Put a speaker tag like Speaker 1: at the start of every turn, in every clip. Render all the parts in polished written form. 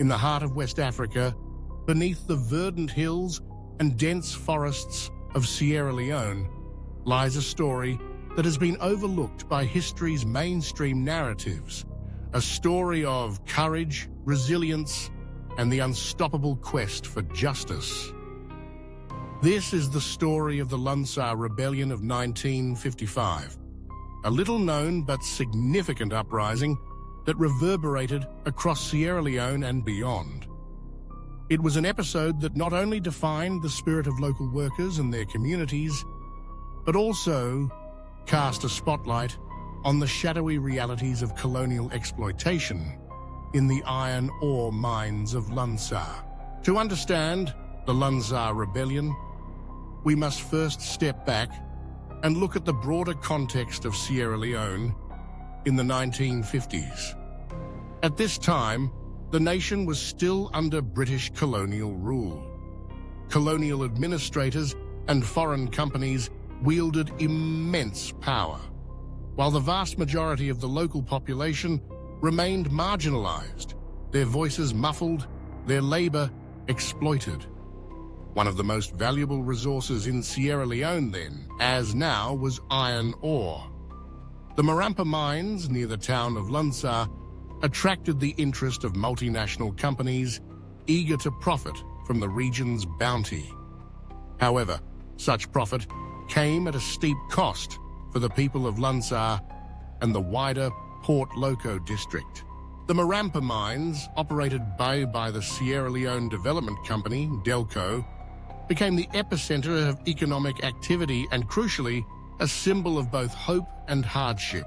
Speaker 1: In the heart of West Africa, beneath the verdant hills and dense forests of Sierra Leone, lies a story that has been overlooked by history's mainstream narratives, a story of courage, resilience, and the unstoppable quest for justice. This is the story of the Lunsar Rebellion of 1955, a little-known but significant uprising that reverberated across Sierra Leone and beyond. It was an episode that not only defined the spirit of local workers and their communities, but also cast a spotlight on the shadowy realities of colonial exploitation in the iron ore mines of Lunsar. To understand the Lunsar Rebellion, we must first step back and look at the broader context of Sierra Leone in the 1950s. At this time, the nation was still under British colonial rule. Colonial administrators and foreign companies wielded immense power, while the vast majority of the local population remained marginalized, their voices muffled, their labor exploited. One of the most valuable resources in Sierra Leone then, as now, was iron ore. The Marampa mines near the town of Lunsar attracted the interest of multinational companies eager to profit from the region's bounty. However, such profit came at a steep cost for the people of Lunsar and the wider Port Loco district. The Marampa mines, operated by the Sierra Leone Development Company, DELCO, became the epicenter of economic activity and, crucially, a symbol of both hope and hardship.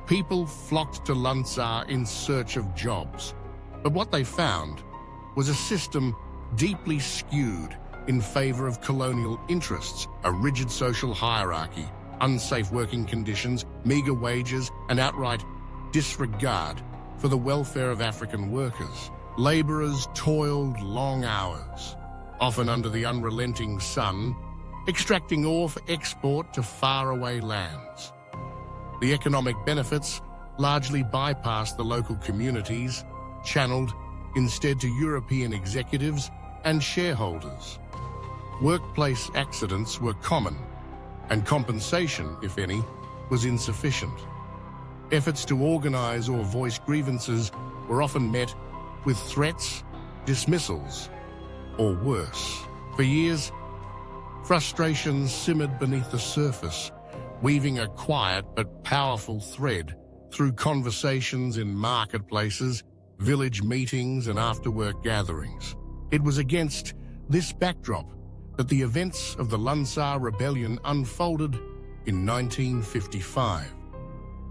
Speaker 1: People flocked to Lunsar in search of jobs, but what they found was a system deeply skewed in favor of colonial interests, a rigid social hierarchy, unsafe working conditions, meager wages, and outright disregard for the welfare of African workers. Laborers toiled long hours, often under the unrelenting sun, extracting ore for export to faraway lands. The economic benefits largely bypassed the local communities, channeled instead to European executives and shareholders. Workplace accidents were common, and compensation, if any, was insufficient. Efforts to organize or voice grievances were often met with threats, dismissals, or worse. For years, frustration simmered beneath the surface, weaving a quiet but powerful thread through conversations in marketplaces, village meetings, and after-work gatherings. It was against this backdrop that the events of the Lunsar Rebellion unfolded in 1955.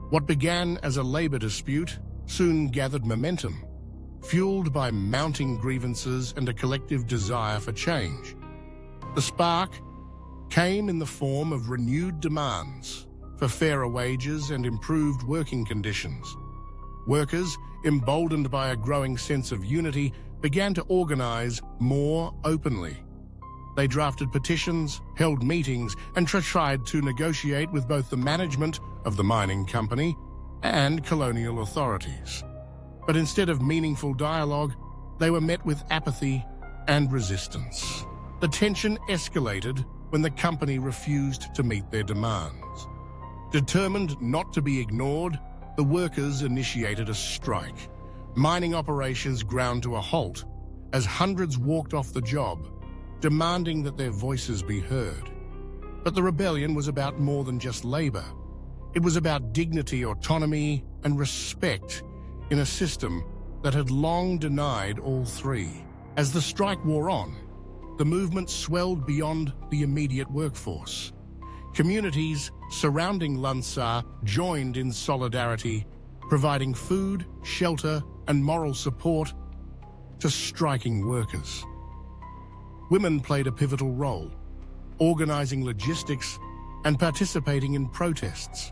Speaker 1: What began as a labor dispute soon gathered momentum, fueled by mounting grievances and a collective desire for change. The spark came in the form of renewed demands for fairer wages and improved working conditions. Workers, emboldened by a growing sense of unity, began to organize more openly. They drafted petitions, held meetings, and tried to negotiate with both the management of the mining company and colonial authorities. But instead of meaningful dialogue, they were met with apathy and resistance. The tension escalated when the company refused to meet their demands. Determined not to be ignored, the workers initiated a strike. Mining operations ground to a halt as hundreds walked off the job, demanding that their voices be heard. But the rebellion was about more than just labor. It was about dignity, autonomy, and respect in a system that had long denied all three. As the strike wore on, the movement swelled beyond the immediate workforce. Communities surrounding Lunsar joined in solidarity, providing food, shelter, and moral support to striking workers. Women played a pivotal role, organizing logistics and participating in protests.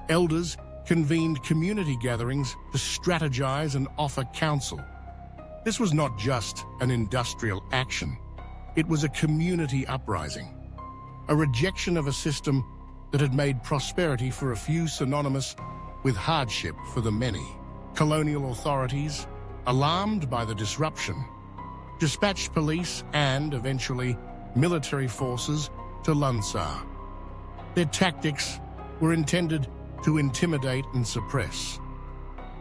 Speaker 1: Elders convened community gatherings to strategize and offer counsel. This was not just an industrial action. It was a community uprising, a rejection of a system that had made prosperity for a few synonymous with hardship for the many. Colonial authorities, alarmed by the disruption, dispatched police and, eventually, military forces to Lunsar. Their tactics were intended to intimidate and suppress.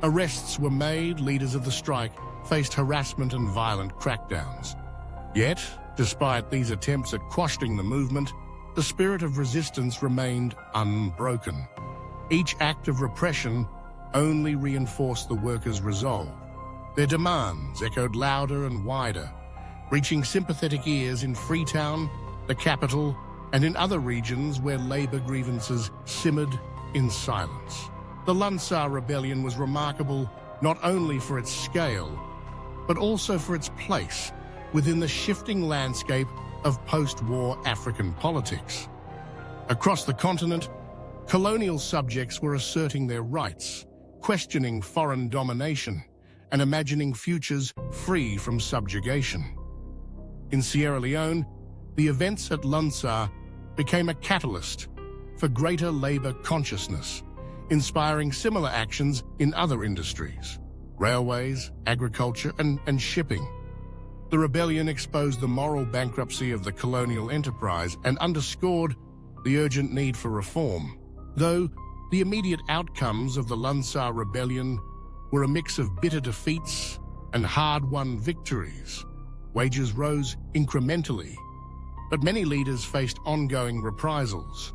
Speaker 1: Arrests were made, leaders of the strike faced harassment and violent crackdowns. Yet, despite these attempts at quashing the movement, the spirit of resistance remained unbroken. Each act of repression only reinforced the workers' resolve. Their demands echoed louder and wider, reaching sympathetic ears in Freetown, the capital, and in other regions where labor grievances simmered in silence. The Lunsar Rebellion was remarkable not only for its scale, but also for its place within the shifting landscape of post-war African politics. Across the continent, colonial subjects were asserting their rights, questioning foreign domination, and imagining futures free from subjugation. In Sierra Leone, the events at Lunsar became a catalyst for greater labor consciousness, inspiring similar actions in other industries: railways, agriculture, and shipping. The rebellion exposed the moral bankruptcy of the colonial enterprise and underscored the urgent need for reform. Though the immediate outcomes of the Lunsar Rebellion were a mix of bitter defeats and hard-won victories, wages rose incrementally, but many leaders faced ongoing reprisals.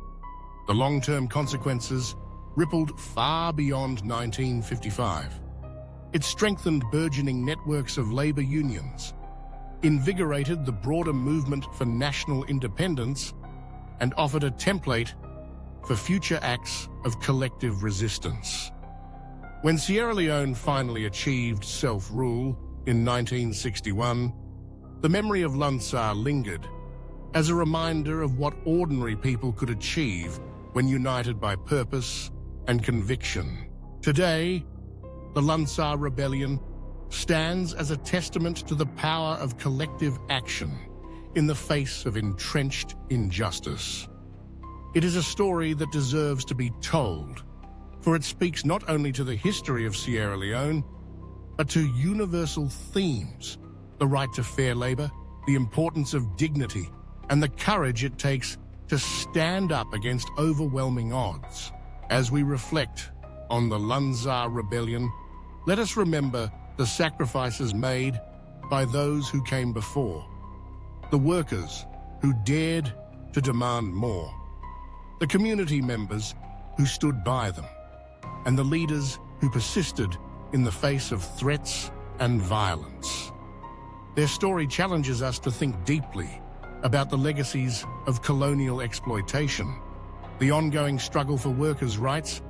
Speaker 1: The long-term consequences rippled far beyond 1955. It strengthened burgeoning networks of labor unions, invigorated the broader movement for national independence, and offered a template for future acts of collective resistance. When Sierra Leone finally achieved self-rule in 1961, the memory of Lunsar lingered as a reminder of what ordinary people could achieve when united by purpose and conviction. Today, the Lunsar Rebellion stands as a testament to the power of collective action in the face of entrenched injustice. It is a story that deserves to be told, for it speaks not only to the history of Sierra Leone, but to universal themes: the right to fair labor, the importance of dignity, and the courage it takes to stand up against overwhelming odds. As we reflect on the Lunsar Rebellion, let us remember the sacrifices made by those who came before, the workers who dared to demand more, the community members who stood by them, and the leaders who persisted in the face of threats and violence. Their story challenges us to think deeply about the legacies of colonial exploitation, the ongoing struggle for workers' rights,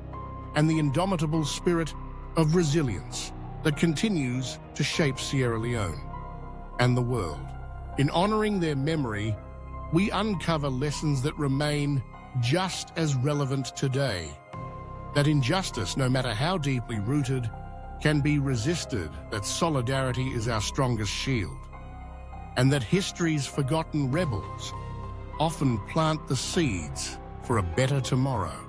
Speaker 1: and the indomitable spirit of resilience that continues to shape Sierra Leone and the world. In honoring their memory, we uncover lessons that remain just as relevant today: that injustice, no matter how deeply rooted, can be resisted, that solidarity is our strongest shield, and that history's forgotten rebels often plant the seeds for a better tomorrow.